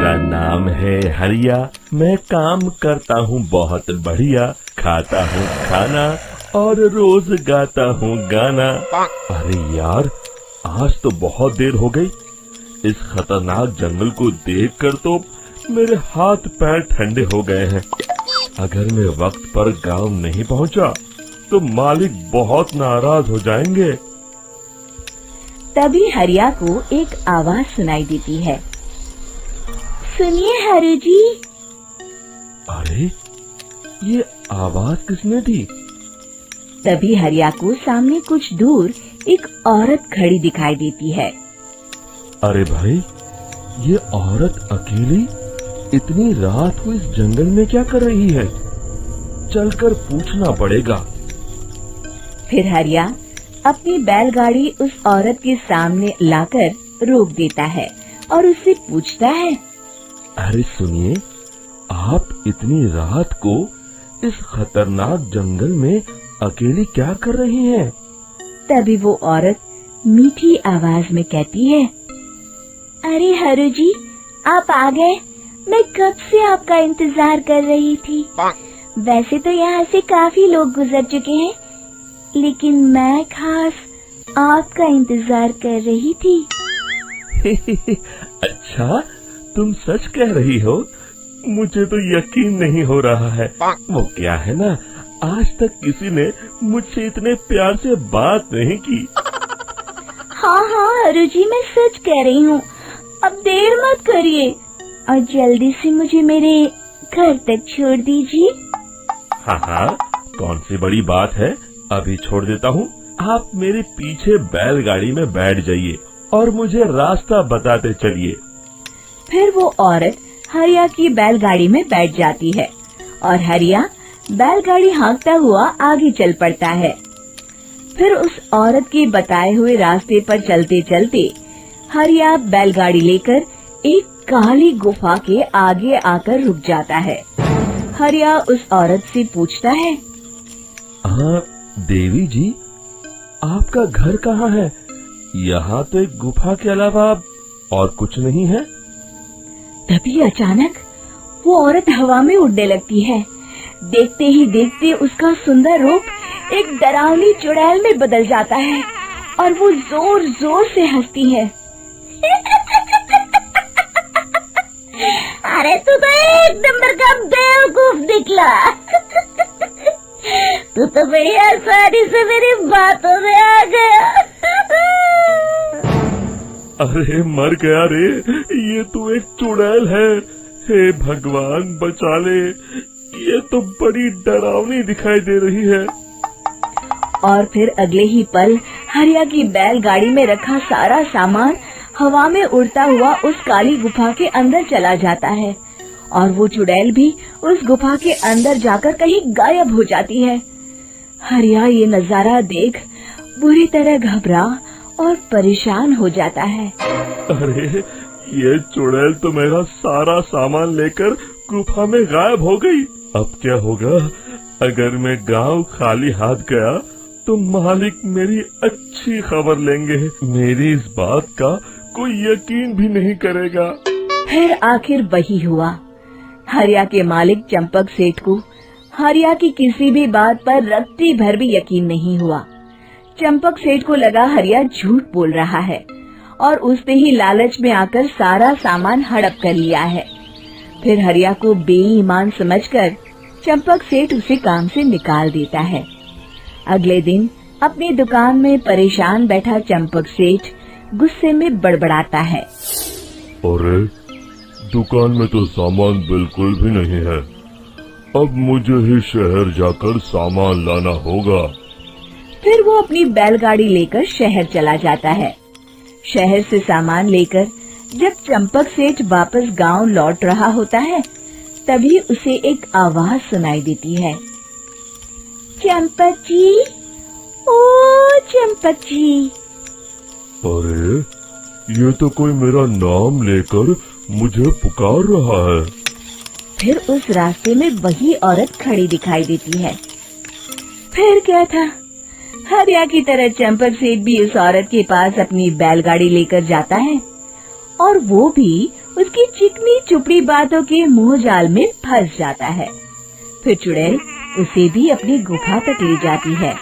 मेरा नाम है हरिया, मैं काम करता हूँ बहुत बढ़िया, खाता हूँ खाना और रोज गाता हूँ गाना। अरे यार, आज तो बहुत देर हो गई। इस खतरनाक जंगल को देखकर तो मेरे हाथ पैर ठंडे हो गए हैं। अगर मैं वक्त पर गांव नहीं पहुंचा तो मालिक बहुत नाराज हो जाएंगे। तभी हरिया को एक आवाज सुनाई देती है। सुनिए हरु जी। अरे, ये आवाज किसने दी? तभी हरिया को सामने कुछ दूर एक औरत खड़ी दिखाई देती है। अरे भाई, ये औरत अकेली इतनी रात को इस जंगल में क्या कर रही है? चलकर पूछना पड़ेगा। फिर हरिया अपनी बैलगाड़ी उस औरत के सामने लाकर रोक देता है और उससे पूछता है। अरे सुनिए, आप इतनी रात को इस खतरनाक जंगल में अकेली क्या कर रही हैं? तभी वो औरत मीठी आवाज में कहती है। अरे हरु जी, आप आ गए। मैं कब से आपका इंतजार कर रही थी। वैसे तो यहाँ से काफी लोग गुजर चुके हैं, लेकिन मैं खास आपका इंतजार कर रही थी। अच्छा, तुम सच कह रही हो? मुझे तो यकीन नहीं हो रहा है। वो क्या है ना, आज तक किसी ने मुझसे इतने प्यार से बात नहीं की। हाँ हरु जी, मैं सच कह रही हूँ। अब देर मत करिए और जल्दी से मुझे मेरे घर तक छोड़ दीजिए। हाँ, कौन सी बड़ी बात है, अभी छोड़ देता हूँ। आप मेरे पीछे बैलगाड़ी में बैठ जाइए और मुझे रास्ता बताते चलिए। फिर वो औरत हरिया की बैलगाड़ी में बैठ जाती है और हरिया बैलगाड़ी हाँकता हुआ आगे चल पड़ता है। फिर उस औरत के बताए हुए रास्ते पर चलते चलते हरिया बैलगाड़ी लेकर एक काली गुफा के आगे आकर रुक जाता है। हरिया उस औरत से पूछता है। हाँ देवी जी, आपका घर कहाँ है? यहाँ तो एक गुफा के अलावा और कुछ नहीं है। तभी अचानक वो औरत हवा में उड़ने लगती है। देखते ही देखते उसका सुंदर रूप एक डरावनी चुड़ैल में बदल जाता है और वो जोर जोर से हंसती है। अरे तू तो एक नंबर का बेवकूफ निकला। तू तो बड़ी आसानी से मेरी बातों में आ गया। अरे मर गया रे, ये तो एक चुड़ैल है। हे भगवान बचा ले, ये तो बड़ी डरावनी दिखाई दे रही है। और फिर अगले ही पल हरिया की बैलगाड़ी में रखा सारा सामान हवा में उड़ता हुआ उस काली गुफा के अंदर चला जाता है और वो चुड़ैल भी उस गुफा के अंदर जाकर कहीं गायब हो जाती है। हरिया ये नजारा देख बुरी तरह घबरा और परेशान हो जाता है। अरे, ये चुड़ैल तो मेरा सारा सामान लेकर गुफा में गायब हो गई। अब क्या होगा? अगर मैं गांव खाली हाथ गया तो मालिक मेरी अच्छी खबर लेंगे। मेरी इस बात का कोई यकीन भी नहीं करेगा। फिर आखिर वही हुआ। हरिया के मालिक चंपक सेठ को हरिया की किसी भी बात पर रत्ती भर भी यकीन नहीं हुआ। चंपक सेठ को लगा हरिया झूठ बोल रहा है और उसने ही लालच में आकर सारा सामान हड़प कर लिया है। फिर हरिया को बेईमान समझकर चंपक सेठ उसे काम से निकाल देता है। अगले दिन अपनी दुकान में परेशान बैठा चंपक सेठ गुस्से में बड़बड़ाता है। अरे, दुकान में तो सामान बिल्कुल भी नहीं है। अब मुझे ही शहर जाकर सामान लाना होगा। फिर वो अपनी बैलगाड़ी लेकर शहर चला जाता है। शहर से सामान लेकर जब चंपक सेठ वापस गांव लौट रहा होता है, तभी उसे एक आवाज सुनाई देती है। चंपक जी, ओ चंपक जी। अरे, ये तो कोई मेरा नाम लेकर मुझे पुकार रहा है। फिर उस रास्ते में वही औरत खड़ी दिखाई देती है। फिर क्या था, हरिया की तरह चंपक सेठ भी उस औरत के पास अपनी बैलगाड़ी लेकर जाता है और वो भी उसकी चिकनी चुपड़ी बातों के मुंह जाल में फंस जाता है। फिर चुड़ैल उसे भी अपनी गुफा तक ले जाती है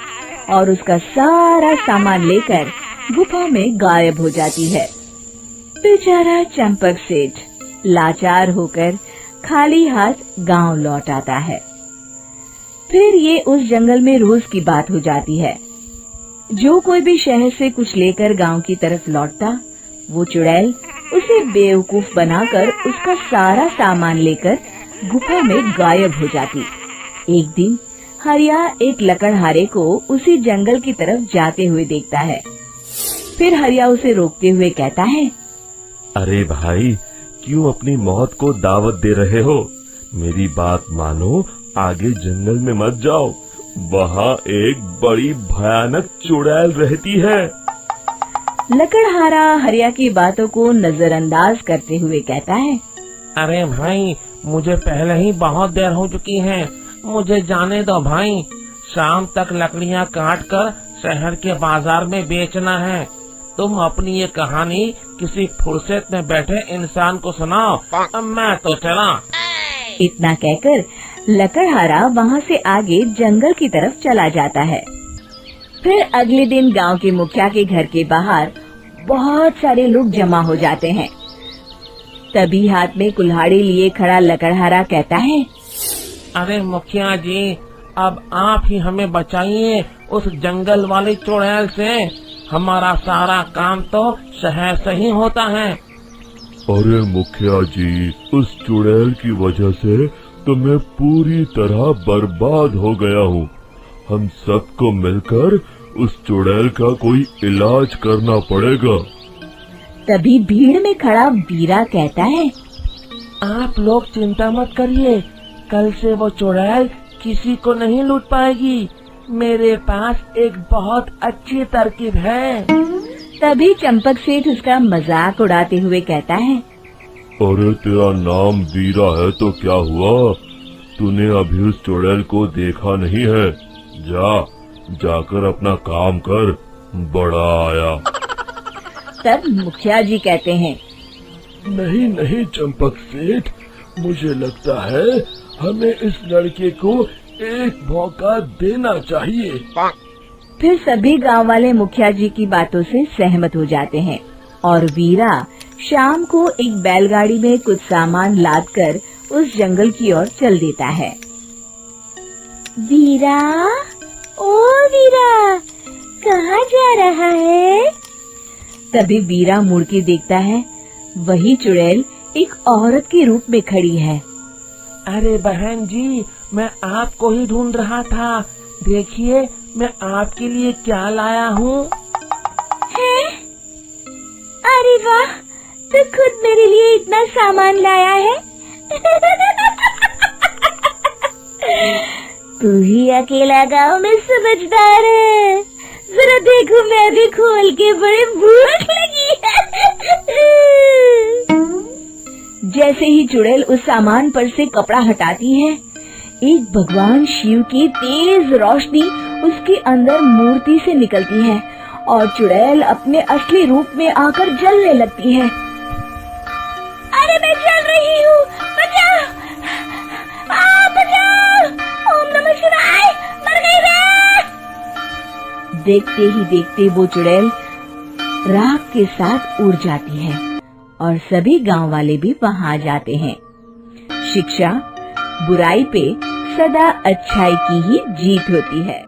और उसका सारा सामान लेकर गुफा में गायब हो जाती है। बेचारा चंपक सेठ लाचार होकर खाली हाथ गांव लौट आता है। फिर ये उस जंगल में रोज की बात हो जाती है। जो कोई भी शहर से कुछ लेकर गांव की तरफ लौटता, वो चुड़ैल उसे बेवकूफ बनाकर उसका सारा सामान लेकर गुफा में गायब हो जाती। एक दिन हरिया एक लकड़हारे को उसी जंगल की तरफ जाते हुए देखता है। फिर हरिया उसे रोकते हुए कहता है, अरे भाई, क्यों अपनी मौत को दावत दे रहे हो? मेरी बात मानो, आगे जंगल में मत जाओ, वहाँ एक बड़ी भयानक चुड़ैल रहती है। लकड़हारा हरिया की बातों को नजरअंदाज करते हुए कहता है, अरे भाई, मुझे पहले ही बहुत देर हो चुकी है, मुझे जाने दो भाई। शाम तक लकड़ियाँ काट कर शहर के बाजार में बेचना है। तुम अपनी ये कहानी किसी फुर्सत में बैठे इंसान को सुनाओ, मैं तो चला। इतना कहकर लकड़हारा वहाँ से आगे जंगल की तरफ चला जाता है। फिर अगले दिन गांव के मुखिया के घर के बाहर बहुत सारे लोग जमा हो जाते हैं। तभी हाथ में कुल्हाड़ी लिए खड़ा लकड़हारा कहता है, अरे मुखिया जी, अब आप ही हमें बचाइए उस जंगल वाली चुड़ैल से। हमारा सारा काम तो शहर से ही होता है। अरे मुखिया जी, उस चुड़ैल की वजह से तो मैं पूरी तरह बर्बाद हो गया हूँ। हम सबको मिलकर उस चुड़ैल का कोई इलाज करना पड़ेगा। तभी भीड़ में खड़ा वीरा कहता है, आप लोग चिंता मत करिए, कल से वो चुड़ैल किसी को नहीं लूट पाएगी। मेरे पास एक बहुत अच्छी तरकीब है। तभी चंपक सेठ उसका मजाक उड़ाते हुए कहता है, अरे तेरा नाम वीरा है तो क्या हुआ? तूने अभी उस चुड़ैल को देखा नहीं है? जाकर अपना काम कर, बड़ा आया। तब मुखिया जी कहते हैं, नहीं नहीं चंपक सेठ, मुझे लगता है हमें इस लड़के को एक मौका देना चाहिए। फिर सभी गांव वाले मुखिया जी की बातों से सहमत हो जाते हैं और वीरा शाम को एक बैलगाड़ी में कुछ सामान लादकर उस जंगल की ओर चल देता है। वीरा, ओ वीरा, कहाँ जा रहा है? तभी वीरा मुड़ के देखता है, वही चुड़ैल एक औरत के रूप में खड़ी है। अरे बहन जी, मैं आपको ही ढूंढ रहा था। देखिए, मैं आपके लिए क्या लाया हूँ। अरे वाह, तो खुद मेरे लिए इतना सामान लाया है। तू ही अकेला गांव में समझदार है। जरा देखो, मैं भी खोल के, बड़े भूख लगी है। जैसे ही चुड़ैल उस सामान पर से कपड़ा हटाती है, एक भगवान शिव की तेज रोशनी उसके अंदर मूर्ति से निकलती है और चुड़ैल अपने असली रूप में आकर जलने लगती है। अरे मैं जल रही हूँ, बचाओ! बचाओ! ओम नमः शिवाय, मर गई मैं! देखते ही देखते वो चुड़ैल राख के साथ उड़ जाती है और सभी गांव वाले भी वहां जाते हैं। शिक्षा बुराई पे सदा अच्छाई की ही जीत होती है।